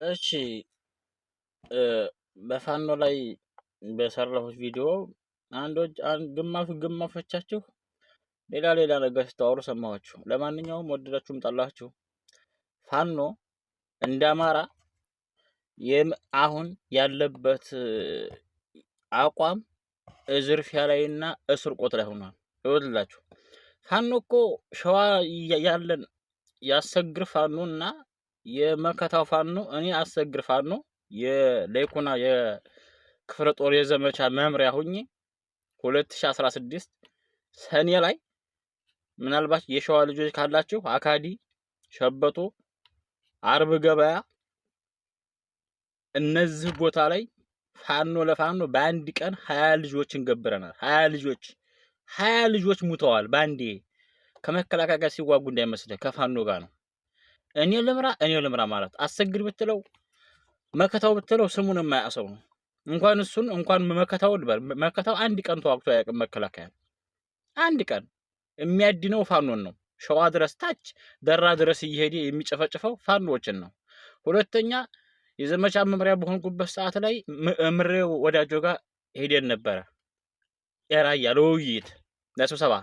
እሺ በፋኖ ላይ በሰራሁት ቪዲዮ ግማሾቻችሁ ሌላ ነገር ስታወሩ ሰማኋችሁ። ለማንኛውም ወደዳችሁም ጠላችሁ ፋኖ እንደ አማራ አሁን ያለበት አቋም ዝርፊያ ላይና እስርቆት ላይ ሆኗል። ይወድላችሁ ፋኖ እኮ ሸዋ ያለን ያሰግር ፋኖና የመከታው ፋኖ እኔ አሰግር ፋኖ የሌኩና የክፍለ ጦር የዘመቻ መምሪያ ሁኜ 2016 ሰኔ ላይ ምናልባት የሸዋ ልጆች ካላችሁ አካዲ፣ ሸበቶ፣ አርብ ገበያ እነዚህ ቦታ ላይ ፋኖ ለፋኖ በአንድ ቀን 20 ልጆችን ገብረናል። 20 ልጆች ሙተዋል። ባንዴ ከመከላከያ ጋር ሲዋጉ እንዳይመስልህ ከፋኖ ጋር ነው። እኔ ልምራ ማለት አሰግድ ብትለው መከታው ብትለው ስሙን የማያሰው ነው። እንኳን እሱን እንኳን መከታው ልበል መከታው አንድ ቀን ተዋግቶ አያውቅም። መከላከያ አንድ ቀን የሚያድነው ፋኖን ነው። ሸዋ ድረስ ታች ደራ ድረስ እየሄደ የሚጨፈጭፈው ፋኖዎችን ነው። ሁለተኛ የዘመቻ መምሪያ በሆንኩበት ሰዓት ላይ ምሬው ወዳጆ ጋር ሄደን ነበረ። የራያ ለውይይት ለስብሰባ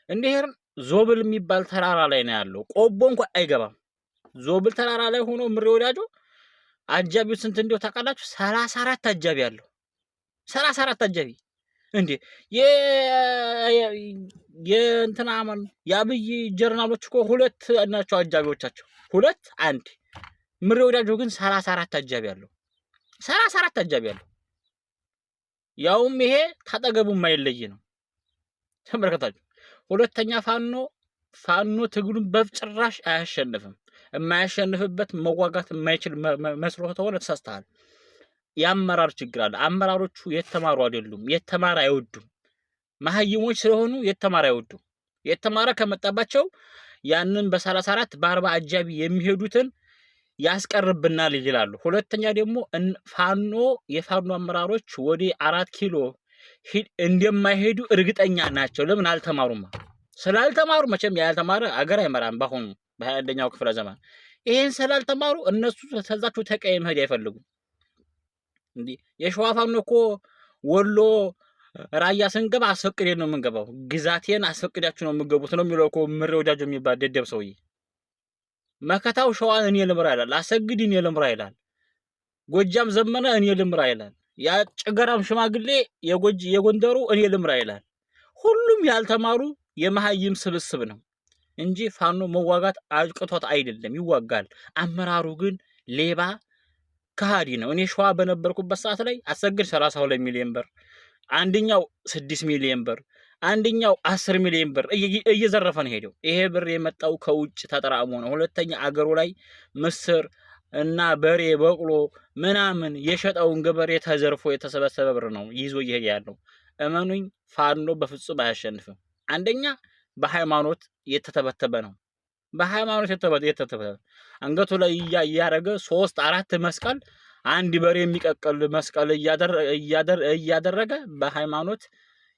እንዲሄር ዞብል የሚባል ተራራ ላይ ነው ያለው። ቆቦ እንኳን አይገባም። ዞብል ተራራ ላይ ሆኖ ምሬ ወዳጆ አጃቢው ስንት እንደው ታውቃላችሁ? 34 አጃቢ አለው። 34 አጃቢ እንዴ! የእንትና ማን የአብይ ጀርናሎች እኮ ሁለት ናቸው አጃቢዎቻቸው፣ ሁለት አንድ። ምሬ ወዳጆ ግን 34 አጃቢ አለው። 34 አጃቢ አለው። ያውም ይሄ ታጠገቡ የማይለይ ነው። ተመልከታችሁ። ሁለተኛ ፋኖ ትግሉን በጭራሽ አያሸንፍም። የማያሸንፍበት መዋጋት የማይችል መስሎ ተሆነ ተሳስተሃል። የአመራር ችግር አለ። አመራሮቹ የተማሩ አይደሉም። የተማረ አይወዱም። መሀይሞች ስለሆኑ የተማረ አይወዱም። የተማረ ከመጣባቸው ያንን በ34 በ40 አጃቢ የሚሄዱትን ያስቀርብናል ይላሉ። ሁለተኛ ደግሞ የፋኖ አመራሮች ወደ 4 ኪሎ እንደማይሄዱ እርግጠኛ ናቸው። ለምን? አልተማሩማ። ስላልተማሩ መቼም ያልተማረ አገር አይመራም። በአሁኑ በ21ኛው ክፍለ ዘመን ይሄን ስላልተማሩ እነሱ ተዛችሁ ተቀይ መሄድ አይፈልጉም። እንዴ የሸዋ ፋኖ እኮ ወሎ ራያ ስንገባ አስፈቅደን ነው የምንገባው፣ ግዛቴን አስፈቅዳችሁ ነው የምገቡት ነው የሚለው እኮ ምሬ ወዳጆ የሚባል ደደብ ሰውዬ። መከታው ሸዋን እኔ ልምራ ይላል። አሰግድ እኔ ልምራ ይላል። ጎጃም ዘመነ እኔ ልምራ ይላል። ያ ጭገራም ሽማግሌ የጎንደሩ እኔ ልምራ ይላል። ሁሉም ያልተማሩ የመሀይም ስብስብ ነው እንጂ ፋኖ መዋጋት አቅቶት አይደለም፣ ይዋጋል። አመራሩ ግን ሌባ ከሃዲ ነው። እኔ ሸዋ በነበርኩበት ሰዓት ላይ አሰግድ 32 ሚሊዮን ብር፣ አንደኛው 6 ሚሊዮን ብር፣ አንደኛው 10 ሚሊዮን ብር እየዘረፈ ነው ሄደው። ይሄ ብር የመጣው ከውጭ ተጠራቅሞ ነው። ሁለተኛ አገሩ ላይ ምስር እና በሬ በቅሎ ምናምን የሸጠውን ገበሬ ተዘርፎ የተሰበሰበ ብር ነው ይዞ እየሄደ ያለው። እመኑኝ ፋኖ በፍጹም አያሸንፍም። አንደኛ በሃይማኖት የተተበተበ ነው። በሃይማኖት የተተበተበ አንገቱ ላይ እያደረገ 3-4 መስቀል አንድ በሬ የሚቀቀል መስቀል እያደረገ በሃይማኖት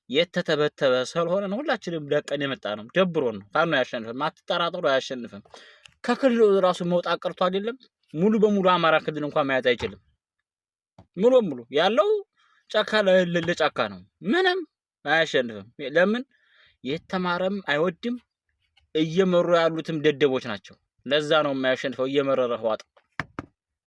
የተተበተበ ስለሆነ ነው። ሁላችንም ደቀን የመጣ ነው። ደብሮን ነው። ፋኖ አያሸንፍም። አትጠራጠሩ፣ አያሸንፍም። ከክልሉ ራሱ መውጣት ቀርቶ አይደለም ሙሉ በሙሉ አማራ ክልል እንኳን መያዝ አይችልም። ሙሉ በሙሉ ያለው ጫካ ለጫካ ነው። ምንም አያሸንፍም። ለምን? የተማረም አይወድም። እየመሩ ያሉትም ደደቦች ናቸው። ለዛ ነው የማያሸንፈው። እየመረረ ዋጥ